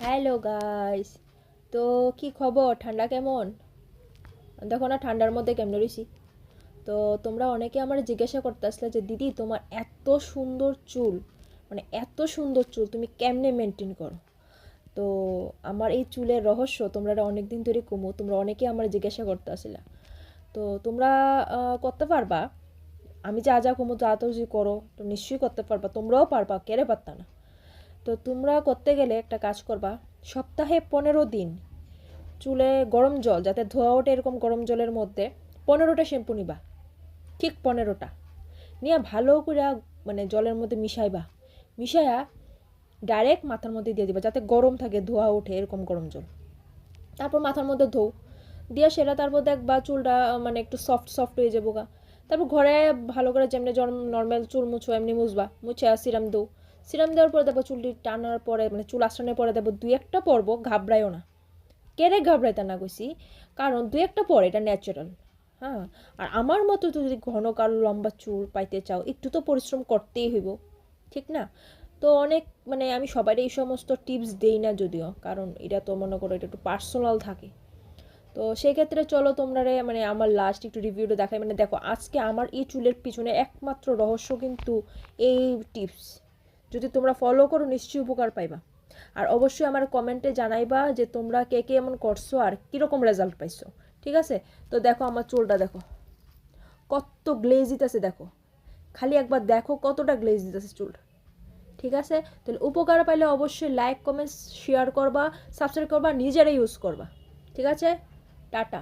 Hello guys. তো কি খবর? ঠান্ডা কেমন? দেখো না ঠান্ডার মধ্যে কেমনে রইছি। তো তোমরা অনেকে আমার জিজ্ঞাসা করতে আসলে যে দিদি তোমার এত সুন্দর চুল, মানে এত সুন্দর চুল তুমি কেমনে মেনটেন করো। তো আমার এই চুলের রহস্য তোমরা অনেক দিন ধরে কমো, তোমরা অনেকে আমার জিজ্ঞাসা করতে আসলে। তো তোমরা করতে পারবা। আমি যা যা কমো যা তো যে করো তো নিশ্চয়ই করতে পারবা, তোমরাও পারবা, কেড়ে পারতা না। তো তোমরা করতে গেলে একটা কাজ করবা, সপ্তাহে 15 দিন চুলে গরম জল যাতে ধোয়া ওঠে এরকম গরম জলের মধ্যে 15টা শ্যাম্পু নিবা। ঠিক 15টা নিয়ে ভালো করে মানে জলের মধ্যে মিশাইবা। মিশায়া ডাইরেক্ট মাথার মধ্যে দিয়ে দিবা যাতে গরম থাকে, ধোয়া ওঠে এরকম গরম জল। তারপর মাথার মধ্যে ধোও, দিয়ে সেটা তারপর দেখবা চুলটা মানে একটু সফট সফট হয়ে যাবো গা। তারপর ঘরে ভালো করে যেমনি নর্মাল চুল মুছো এমনি মুছবা, মুছে সিরাম দৌ। সিরাম দেওয়ার পরে দেখবো চুলটি টানার পরে মানে চুল আসানোর পরে দেখবো দুই একটা পরব, ঘাবড়াইও না। কেড়ে ঘাবড়াইতে না কইছি, কারণ দুই একটা পরে এটা ন্যাচারাল। হ্যাঁ, আর আমার মতো যদি ঘন কালো লম্বা চুল পাইতে চাও একটু তো পরিশ্রম করতেই হইব, ঠিক না? তো অনেক মানে আমি সবাই এই সমস্ত টিপস দেই না যদিও, কারণ এটা তো মনে করো এটা একটু পার্সোনাল থাকে। তো সেক্ষেত্রে চলো তোমরা মানে আমার লাস্ট একটু রিভিউটা দেখাই। মানে দেখো আজকে আমার এই চুলের পিছনে একমাত্র রহস্য কিন্তু এই টিপস। যদি তোমরা ফলো করো নিশ্চয়ই উপকার পাইবা। আর অবশ্যই আমার কমেন্টে জানাইবা যে তোমরা কে কে এমন করছো আর কীরকম রেজাল্ট পাইছো। ঠিক আছে? তো দেখো আমার চুলটা দেখো কত গ্লেজ দিতেছে, দেখো খালি একবার দেখো কতটা গ্লেজ দিতেছে চুলটা। ঠিক আছে? তাহলে উপকার পাইলে অবশ্যই লাইক কমেন্ট শেয়ার করবা, সাবস্ক্রাইব করবা, নিজেরা ইউজ করবা। ঠিক আছে? টাটা।